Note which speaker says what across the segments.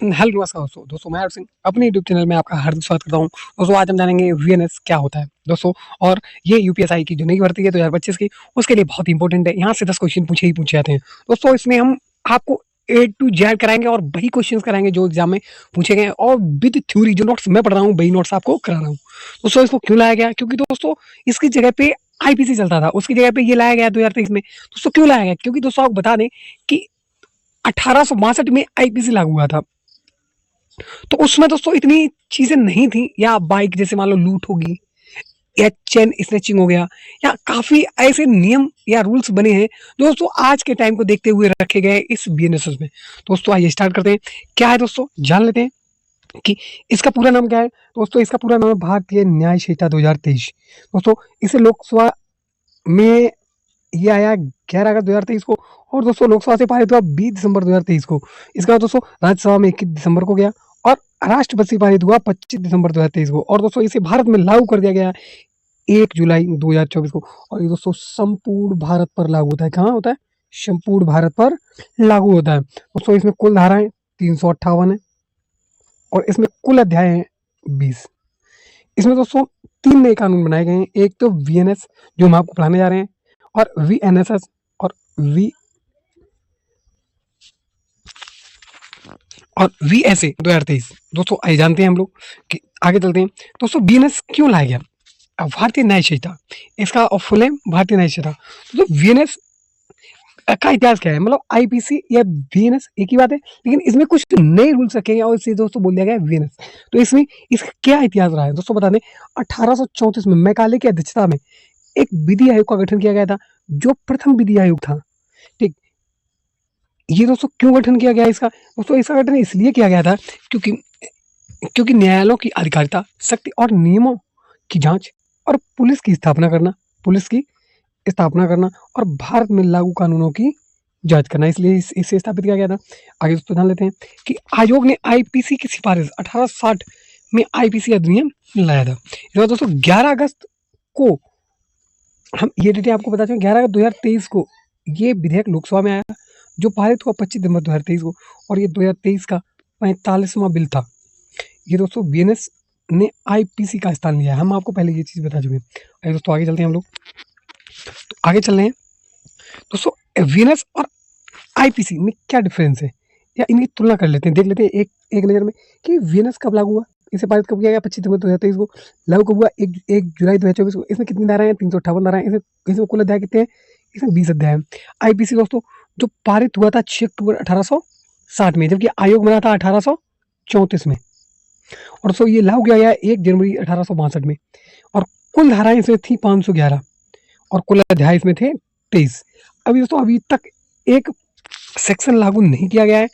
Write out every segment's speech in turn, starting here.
Speaker 1: Hello नमस्कार दोस्तों दोस्तों मैं हर सिंह अपने यूट्यूब चैनल में आपका हार्दिक स्वागत करता हूं। दोस्तों आज हम जानेंगे वीएनएस क्या होता है दोस्तों। और ये यूपीएसआई की जो नई भर्ती है 2025 की, उसके लिए बहुत इंपॉर्टेंट है। यहाँ से 10 क्वेश्चन पूछे जाते हैं दोस्तों। इसमें हम आपको ए टू जेड कराएंगे और वही क्वेश्चन कराएंगे जो एग्जाम में पूछे गए हैं, और विद थ्योरी जो नोट्स मैं पढ़ रहा हूँ वही नोट्स आपको करा रहा हूँ। दोस्तों इसको क्यों लाया गया? क्योंकि दोस्तों इसकी जगह पे आईपीसी चलता था, उसकी जगह पे ये लाया गया 2023 में। दोस्तों क्यों लाया गया? क्योंकि दोस्तों आपको बता दें कि 1862 में आईपीसी लागू हुआ था। तो उसमें दोस्तों इतनी चीजें नहीं थी, या बाइक जैसे मान लो लूट होगी, या चेन स्नैचिंग हो गया, या काफी ऐसे नियम या रूल्स बने हैं दोस्तों आज के टाइम को देखते हुए रखे गए इस बीएनएसएस में। दोस्तों आइए स्टार्ट करते हैं। क्या है दोस्तों, जान लेते हैं कि इसका पूरा नाम क्या है। दोस्तों इसका पूरा नाम है भारतीय न्याय संहिता 2023। दोस्तों इसे लोकसभा में ये आया 11 अगस्त 2023 को, और दोस्तों लोकसभा से पारित हुआ 20 दिसंबर 2023 को। इसका दोस्तों राज्यसभा में 21 दिसंबर को गया, और राष्ट्रपति से पारित हुआ 25 दिसंबर 2023 को। और दोस्तों इसे भारत में लागू कर दिया गया 1 जुलाई 2024 को। और ये दोस्तों संपूर्ण भारत पर लागू होता है। कहाँ होता है? संपूर्ण भारत पर लागू होता है। दोस्तों इसमें कुल धाराएं 358 है, और इसमें कुल अध्याय हैं 20। इसमें दोस्तों 3 नए कानून बनाए गए हैं। एक तो वीएनएस जो हम आपको पढ़ाने जा रहे हैं, और वीएनएसएस, और वीएसए 2023। दोस्तों आइए जानते हैं हम लोग कि आगे चलते हैं। दोस्तों बीएनएस क्यों लाया गया? भारतीय न्याय संहिता, इसका फुल है भारतीय न्याय संहिता। तो वीएनएस का इतिहास क्या है? मतलब आईपीसी या वीएनएस एक ही बात है, लेकिन इसमें कुछ नए रूल्स रखे गए और इसे दोस्तों बोल दिया गया वीएनएस। तो इसमें इसका क्या इतिहास रहा है दोस्तों बता दें। 1834 में मैकाले की अध्यक्षता में एक विधि आयोग का गठन किया गया था, जो प्रथम विधि आयोग था। ठीक, ये दोस्तों क्यों गठन किया गया इसका? दोस्तों इसका गठन इसलिए किया गया था क्योंकि क्योंकि न्यायालयों की अधिकारिता, शक्ति और नियमों की जांच, और पुलिस की स्थापना करना और भारत में लागू कानूनों की जांच करना, इसलिए इसे स्थापित किया गया था। आगे दोस्तों जान लेते हैं कि आयोग ने आईपीसी की सिफारिश 1860 में आईपीसी अधिनियम लाया था। इसके बाद दोस्तों 11 अगस्त को, हम ये डेट आपको बता चुके, 11 अगस्त 2023 को ये विधेयक लोकसभा में आया, जो पारित हुआ 25 दिसंबर 2023 को, और ये 2023 का 45वां बिल था। ये दोस्तों बीएनएस ने आईपीसी का स्थान लिया है। हम आपको पहले ये चीज बता चुके हैं। आइए दोस्तों आगे चलते हैं हम लोग। तो आगे चल रहे हैं दोस्तों, वीएनएस और आईपीसी में क्या डिफरेंस है, या इनकी तुलना कर लेते हैं, देख लेते हैं एक नजर में कि वीएनएस कब लागू हुआ, इसे पारित कब किया गया 25 दिसंबर 2023 को, लागू कब हुआ 1 जुलाई 2024 को। इसमें कितनी धाराएं हैं? 358 धाराएं। इसमें कुल अध्याय कितने हैं? इसमें 20 अध्याय हैं। आईपीसी दोस्तों जो पारित हुआ था 6 अक्टूबर 1860 में, जबकि आयोग बना था 1834 में, और दोस्तों ये लागू किया गया 1 जनवरी 1862 में। और कुल धाराएं इसमें थी 511, और कुल अध्याय इसमें थे 23। अभी दोस्तों अभी तक एक सेक्शन लागू नहीं किया गया है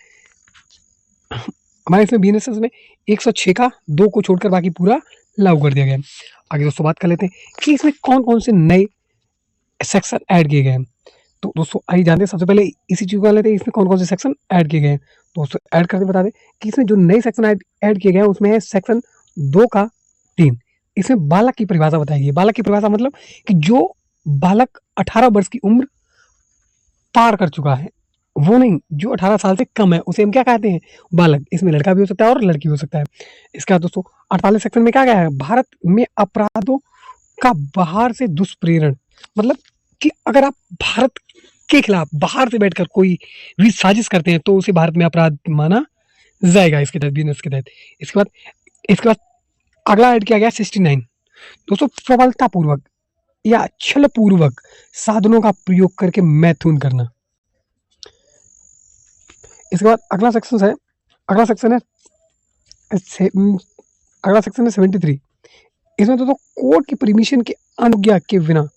Speaker 1: हमारे इसमें बीएनएसएस में। 106 का 2 को छोड़कर बाकी पूरा लागू कर दिया गया है। आगे दोस्तों बात कर लेते हैं कि इसमें कौन कौन से नए सेक्शन ऐड किए गए हैं। तो दोस्तों आइए जानते हैं, सबसे पहले इसी चीज को लेते हैं, इसमें कौन कौन से सेक्शन ऐड किए गए हैं। दोस्तों ऐड करके बता दें कि इसमें जो नए सेक्शन ऐड किए गए हैं उसमें है सेक्शन 2 का 3। इसमें बालक की परिभाषा बताई गई है। बालक की परिभाषा मतलब कि जो बालक 18 वर्ष की उम्र पार कर चुका है, वो नहीं, जो 18 साल से कम है उसे हम क्या कहते हैं? बालक। इसमें लड़का भी हो सकता है और लड़की हो सकता है। इसके बाद दोस्तों 48 सेक्शन में क्या गया है? भारत में अपराधों का बाहर से दुष्प्रेरण, मतलब कि अगर आप भारत के खिलाफ बाहर से बैठकर कोई भी साजिश करते हैं तो उसे भारत में अपराध माना जाएगा इसके तहत, बीएनएस के तहत। इसके बाद अगला ऐड किया गया 69। दोस्तों प्रबलता पूर्वक या छल पूर्वक साधनों का प्रयोग करके मैथुन करना। इसके बाद अगला सेक्शन है 73। इसमें दोस्तों कोर्ट की परमिशन की अनुज्ञा के बिना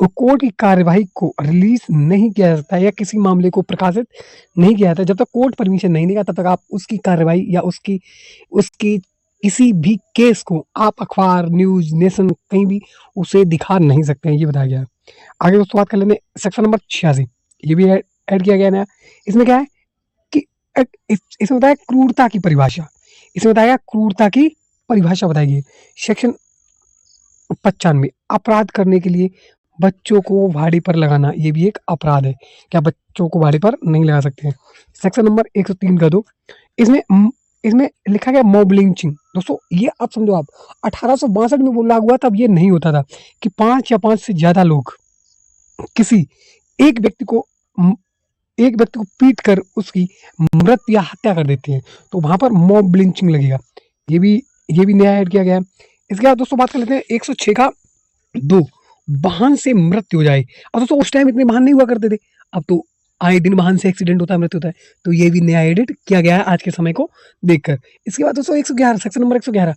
Speaker 1: कोर्ट की कार्यवाही को रिलीज नहीं किया जा सकता, या किसी मामले को प्रकाशित नहीं किया जाता जब तक कोर्ट परमिशन नहीं देगा। तब तक आप उसकी कार्यवाही या उसकी किसी भी केस को आप अखबार, न्यूज, नेशन कहीं भी उसे दिखा नहीं सकते हैं, ये बताया गया है। आगे दोस्तों बात कर लेते हैं सेक्शन नंबर 86। ये भी ऐड किया गया नया। इसमें क्या है कि इसमें बताया क्रूरता की परिभाषा। इसमें बताया क्रूरता की परिभाषा बताई गई। सेक्शन 95 अपराध करने के लिए बच्चों को भाड़ी पर लगाना, ये भी एक अपराध है। क्या बच्चों को भाड़ी पर नहीं लगा सकते हैं। सेक्शन नंबर 103 का 2, इसमें इसमें लिखा गया मॉब लिंचिंग। दोस्तों ये आप समझो, आप 1862 में वो लागू हुआ, तब ये नहीं होता था कि 5 या 5 से ज़्यादा लोग किसी एक व्यक्ति को एक व्यक्ति को पीट कर उसकी मृत्यु या हत्या कर देते हैं, तो वहाँ पर मॉब लिंचिंग लगेगा। ये भी नया ऐड किया गया है। इसके बाद दोस्तों बात कर लेते हैं 106 का 2, वाहन से मृत्यु हो जाए। अब दोस्तों उस टाइम इतने वाहन नहीं हुआ करते थे, अब तो आए दिन वाहन से एक्सीडेंट होता है, मृत्यु होता है, तो ये भी नया एडिट किया गया है आज के समय को देखकर। इसके बाद दोस्तों 111, सेक्शन नंबर 111,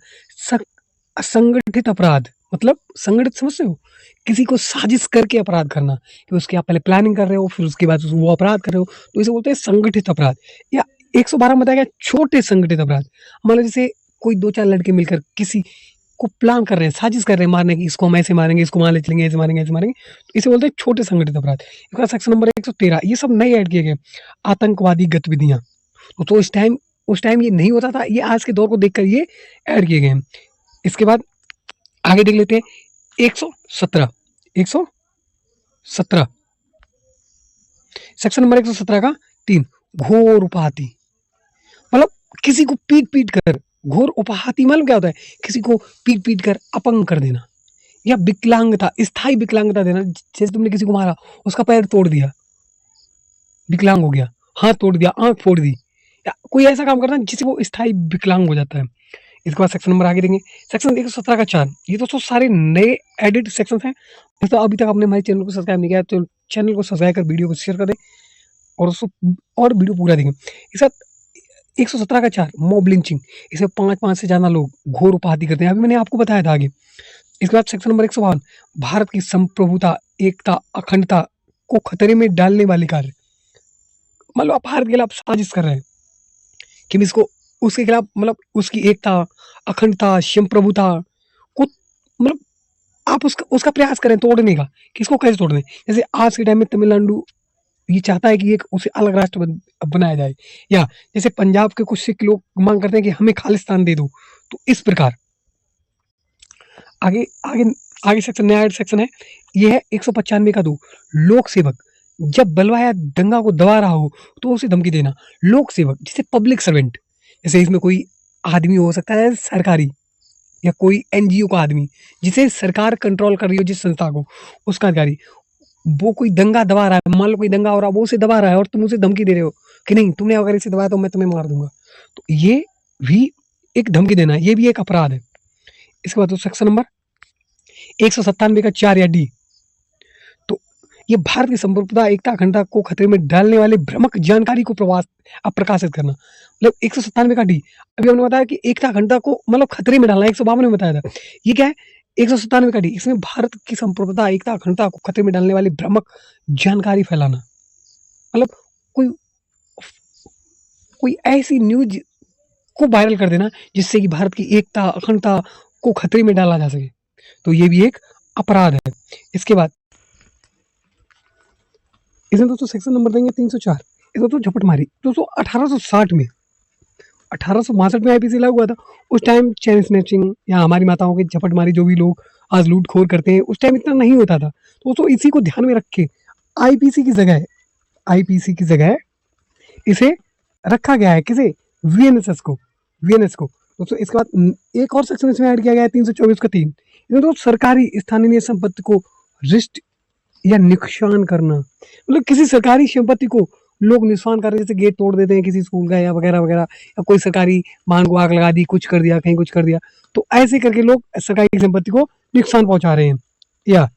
Speaker 1: असंगठित अपराध, मतलब संगठित समझते हो, किसी को साजिश करके अपराध करना, कि उसकी आप पहले प्लानिंग कर रहे हो, फिर उसके बाद वो अपराध कर रहे हो, तो इसे बोलते हैं संगठित अपराध। या 112 में बताया गया छोटे संगठित अपराध, मान लो जैसे कोई 2-4 लड़के मिलकर किसी को प्लान कर रहे हैं, साजिश कर रहे हैं मारने की, इसको हम ऐसे मारेंगे, इसको वहाँ ले चलेंगे, ऐसे मारेंगे, ऐसे मारेंगे, तो इसे बोलते हैं छोटे संगठित अपराध। इसका सेक्शन नंबर 113, ये सब नए ऐड किए गए, आतंकवादी गतिविधियाँ। तो उस टाइम ये नहीं होता था, ये आज के दौर को देखकर ये ऐड किए गए हैं। इसके बाद आगे देख लेते हैं 117 सेक्शन नंबर 117 का 3, घोर उपहाती, मतलब किसी को पीट कर, घोर उपहाती मालूम क्या होता है, किसी को पीट कर अपंग कर देना, या विकलांगता, स्थायी विकलांगता देना। जैसे तुमने किसी को मारा, उसका पैर तोड़ दिया, विकलांग हो गया, हाथ तोड़ दिया, आंख फोड़ दी, या कोई ऐसा काम करना जिससे वो स्थायी विकलांग हो जाता है। इसके बाद सेक्शन नंबर आगे देंगे, सेक्शन 117 का 4, ये दोस्तों सारे नए एडिट सेक्शन हैं। तो अभी तक आपने हमारे चैनल को सब्सक्राइब नहीं किया तो चैनल को सब्सक्राइब कर वीडियो को शेयर कर दें, और उसको और वीडियो पूरा देखें। इसके साथ 117 का 4, मॉब लिंचिंग, इसमें 5 से ज़्यादा लोग घोर उपहाती करते हैं, अभी मैंने आपको बताया था आगे। इसके बाद सेक्शन नंबर 152, भारत की संप्रभुता, एकता, अखंडता को खतरे में डालने वाले कार्य, मतलब आप भारत के खिलाफ साजिश कर रहे हैं कि हम इसको उसके खिलाफ, मतलब उसकी एकता, अखंडता, संप्रभुता को, मतलब आप उसका प्रयास करें तोड़ने का, कि इसको कैसे तोड़ दें। जैसे आज के टाइम में तमिलनाडु ये चाहता है कि एक उसे अलग राष्ट्र बनाया जाए, या जैसे पंजाब के कुछ सिख लोग मांग करते हैं कि हमें खालिस्तान दे दो, तो इस प्रकार आगे आगे आगे सेक्शन, नया सेक्शन है, ये है 195 का 2, लोक सेवक, जब बलवा या दंगा को दबा रहा हो तो उसे धमकी देना। लोक सेवक जिसे पब्लिक सर्वेंट, जैसे इसमें कोई आदमी हो सकता है सरकारी, या कोई एनजीओ का आदमी जिसे सरकार कंट्रोल कर रही हो, जिस संस्था को, उसका अधिकारी, वो कोई दंगा दबा रहा है, मान लो कोई दंगा हो रहा है, वो उसे दबा रहा है और तुम उसे धमकी दे रहे हो कि नहीं तुमने अगर इसे दबाया तो मैं तुम्हें मार दूंगा, तो ये भी एक धमकी देना, ये भी एक अपराध है। इसके बाद सेक्शन नंबर 197 का 4 या डी, तो ये भारत की संप्रभुता, एकता, अखंडता को खतरे में डालने वाले भ्रामक जानकारी को प्रकाशित करना, मतलब 197 का डी। अभी हमने बताया कि एकता, अखंडता को मतलब खतरे में डालना, 152 में बताया था, ये क्या है 197 का डी, इसमें भारत की संप्रभुता, एकता, अखंडता को खतरे में डालने वाली भ्रामक जानकारी फैलाना, मतलब कोई कोई ऐसी न्यूज को वायरल कर देना जिससे कि भारत की एकता, अखंडता को खतरे में डाला जा सके, तो ये भी एक अपराध है। इसके बाद इसमें दोस्तों सेक्शन नंबर देंगे 304, इसमें तो झपटमारी। दोस्तों 1860 में 1862 में आईपीसी लागू हुआ था, उस टाइम चैन स्नैचिंग या हमारी माताओं की झपटमारी, जो भी लोग आज लूट खोर करते हैं, उस टाइम इतना नहीं होता था। तो दोस्तों इसी को ध्यान में रख के आईपीसी की जगह इसे रखा गया है, किसे, वीएनएस को। दोस्तों इसके बाद एक और सेक्शन इसमें ऐड किया गया है 324 का 3, इसमें तो सरकारी स्थानीय संपत्ति को रिस्ट या नुकसान करना, मतलब किसी सरकारी संपत्ति को लोग नुकसान कर रहे हैं, जैसे गेट तोड़ देते हैं किसी स्कूल का या वगैरह वगैरह, या कोई सरकारी वाहन को आग लगा दी, कुछ कर दिया, कहीं कुछ कर दिया, तो ऐसे करके लोग सरकारी संपत्ति को नुकसान पहुंचा रहे हैं। या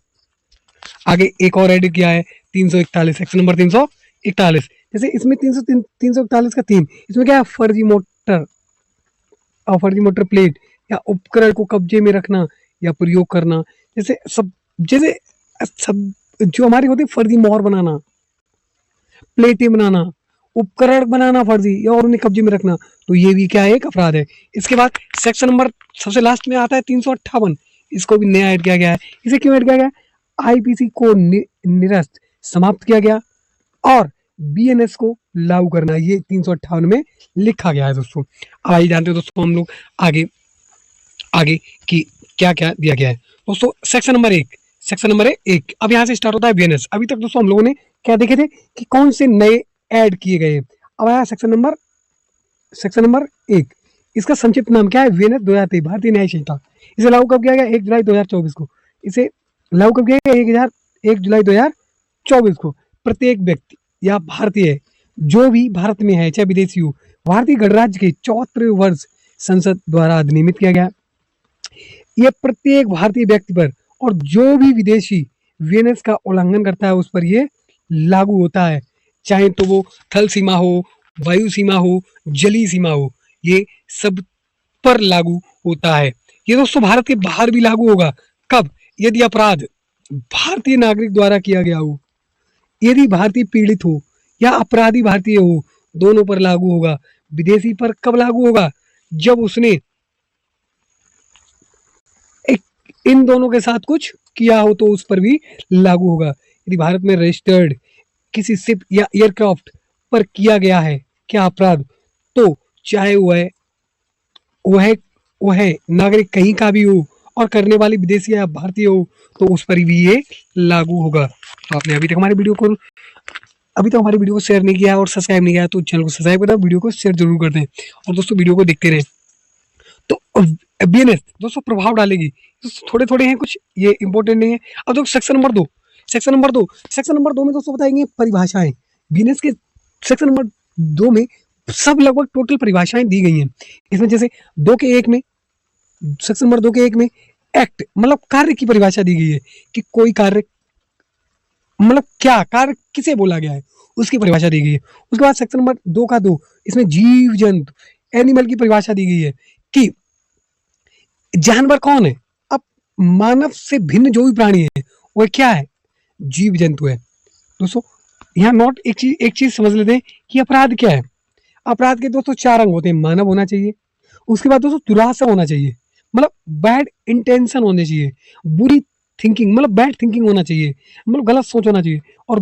Speaker 1: आगे एक और ऐड किया है 341, सेक्शन नंबर 341, जैसे इसमें 341 का 3, इसमें क्या है, फर्जी मोटर प्लेट या उपकरण को कब्जे में रखना या प्रयोग करना, जैसे सब जो हमारी होती है फर्जी मोहर बनाना, प्लेटें बनाना, उपकरण बनाना फर्जी, या और उन्हें कब्जे में रखना, तो ये भी क्या है, एक अपराध है। इसके बाद सेक्शन नंबर सबसे लास्ट में आता है 358, इसको भी नया ऐड किया गया है। इसे क्यों ऐड किया गया, आईपीसी को निरस्त समाप्त किया गया और बीएनएस को लागू करना, ये 358 में लिखा गया है। दोस्तों आइए जानते हैं दोस्तों हम लोग आगे की क्या क्या दिया गया है। दोस्तों सेक्शन नंबर एक, अब यहाँ से स्टार्ट होता है बीएनएस। अभी तक दोस्तों हम लोगों ने क्या देखे थे कि कौन से नए ऐड किए गए। अब आया सेक्शन नंबर सेक्शन नंबर 1, इसका संक्षिप्त नाम क्या है? वीएनएस 2023 भारतीय न्याय संहिता। इसे लागू कब किया गया? 1 जुलाई 2024 को। इसे लागू कब किया गया? 1 जुलाई 2024 को। प्रत्येक व्यक्ति या भारतीय जो भी भारत में है, चाहे विदेशी हो, भारतीय गणराज्य के 74वें वर्ष संसद द्वारा अधिनियमित किया गया। यह प्रत्येक भारतीय व्यक्ति पर और जो भी विदेशी वीएनएस का उल्लंघन करता है उस पर यह लागू होता है, चाहे तो वो थल सीमा हो, वायु सीमा हो, जलीय सीमा हो, ये सब पर लागू होता है। ये दोस्तों भारत के बाहर भी लागू होगा। कब? यदि अपराध भारतीय नागरिक द्वारा किया गया हो, यदि भारतीय पीड़ित हो या अपराधी भारतीय हो, दोनों पर लागू होगा। विदेशी पर कब लागू होगा? जब उसने इन दोनों के साथ कुछ किया हो तो उस पर भी लागू होगा। यदि भारत में रजिस्टर्ड किसी शिप या एयरक्राफ्ट पर किया गया है क्या अपराध, तो चाहे वह नागरिक कहीं का भी हो और करने वाली विदेशी या भारतीय हो तो उस पर भी ये लागू होगा। तो आपने अभी तक हमारी वीडियो को शेयर नहीं किया और सब्सक्राइब नहीं किया तो चैनल को सब्सक्राइब करना, वीडियो को शेयर जरूर कर दें और दोस्तों वीडियो को देखते रहें। तो वीएनएस दोस्तों प्रभाव डालेगी, थोड़े थोड़े हैं कुछ, ये इंपॉर्टेंट नहीं है। अब दोस्तों सेक्शन नंबर दो में दोस्तों बताएंगे परिभाषाएं। वीएनएस के सेक्शन नंबर 2 में सब लगभग टोटल परिभाषाएं दी गई हैं। इसमें जैसे सेक्शन नंबर 2 के 1 में एक्ट मतलब कार्य की परिभाषा दी गई है कि कोई कार्य मतलब क्या कार्य किसे बोला गया है उसकी परिभाषा दी गई है। उसके बाद सेक्शन नंबर 2 का 2 इसमें जीव जंतु एनिमल की परिभाषा दी गई है कि जानवर कौन है। अब मानव से भिन्न जो भी प्राणी है वह क्या है? जीव जंतु है। दोस्तों यहाँ नोट एक चीज समझ लेते हैं कि अपराध क्या है। अपराध के दोस्तों 4 अंग होते हैं। मानव होना चाहिए, उसके बाद दोस्तों दुराशा होना चाहिए, मतलब बैड इंटेंशन होने चाहिए, बुरी थिंकिंग मतलब बैड थिंकिंग होना चाहिए, मतलब गलत सोच होना चाहिए, और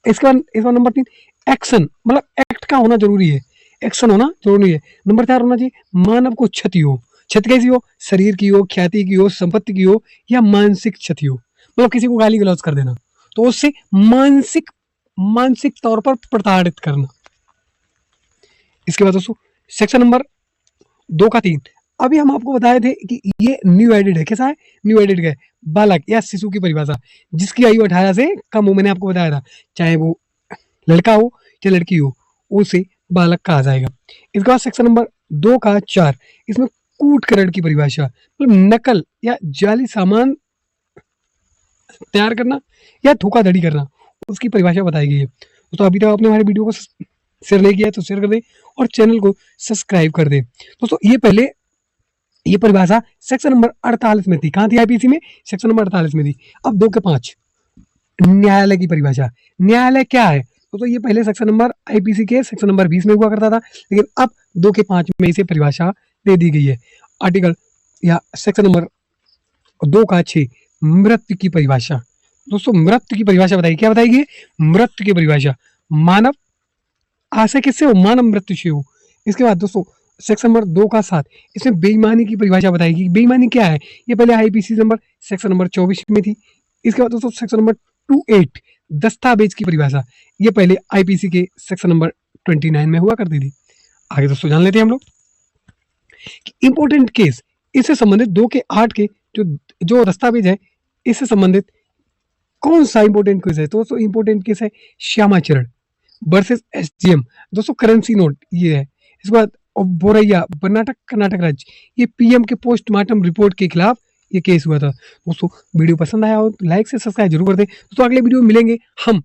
Speaker 1: इसका नंबर 3 एक्शन मतलब एक्ट का होना जरूरी है, एक्शन होना जरूरी है। नंबर 4 होना चाहिए मानव को क्षति हो। क्षति कैसी हो? शरीर की हो, ख्याति की हो, संपत्ति की हो या मानसिक क्षति हो, मतलब किसी को गाली गलौज कर देना तो उससे मानसिक तौर पर प्रताड़ित करना। इसके बाद दोस्तों सेक्शन नंबर 2 का 3 अभी हम आपको बताए थे कि ये न्यू एडिड है। कैसा है? न्यू एडिड है। बालक या शिशु की परिभाषा जिसकी आयु 18 से कम हो, मैंने आपको बताया था, चाहे वो लड़का हो या लड़की हो उसे बालक कहा जाएगा। इसके बाद सेक्शन नंबर 2 का 4 इसमें कूटकरण की परिभाषा मतलब नकल या जाली सामान तैयार करना या धोखाधड़ी करना, उसकी परिभाषा बताई गई है। तो अभी तक आपने हमारे वीडियो को शेयर नहीं किया तो शेयर कर दें और चैनल को सब्सक्राइब कर दें। दोस्तों ये परिभाषा सेक्शन नंबर 48 में थी। कहाँ थी? आईपीसी में सेक्शन नंबर 48 में थी। अब 2 के 5 न्यायालय की परिभाषा। न्यायालय क्या है? तो ये पहले सेक्शन नंबर आईपीसी के सेक्शन नंबर 20 में हुआ करता था, लेकिन अब 2 के 5 में इसे परिभाषा दे दी गई है। आर्टिकल या सेक्शन नंबर 2 का 6 मृत्यु की परिभाषा। दोस्तों मृत्यु की परिभाषा बताइए, क्या बताइए? मृत्यु की परिभाषा मानव आशय किससे हो? मानव मृत्यु से हो। इसके बाद दोस्तों सेक्शन नंबर 2 का 7 इसमें बेईमानी की परिभाषा बताएगी। बेईमानी क्या है? ये पहले आईपीसी नंबर सेक्शन नंबर 24 में थी। इसके बाद दोस्तों सेक्शन नंबर 28 दस्तावेज की परिभाषा, ये पहले आईपीसी के सेक्शन नंबर 29 में हुआ करती थी। आगे दोस्तों जान लेते हैं हम लोग इंपॉर्टेंट केस। इससे संबंधित 2 के 8 के जो दस्तावेज है इससे संबंधित कौन सा इंपॉर्टेंट केस है? तो दोस्तों इंपॉर्टेंट केस है श्यामाचरण वर्सेस एसडीएम। दोस्तों करेंसी नोट ये है। इसके बाद बोरैया कर्नाटक राज्य, ये पीएम के पोस्टमार्टम रिपोर्ट के खिलाफ ये केस हुआ था। दोस्तों वीडियो पसंद आया हो तो लाइक से सब्सक्राइब जरूर कर दें। दोस्तों अगले वीडियो में मिलेंगे हम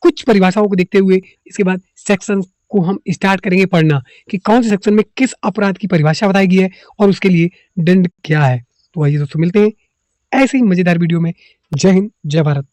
Speaker 1: कुछ परिभाषाओं को देखते हुए। इसके बाद सेक्शन को हम स्टार्ट करेंगे पढ़ना कि कौन से सेक्शन में किस अपराध की परिभाषा बताई गई है और उसके लिए दंड क्या है। तो आइए दोस्तों मिलते हैं ऐसे ही मजेदार वीडियो में। जय हिंद, जय भारत।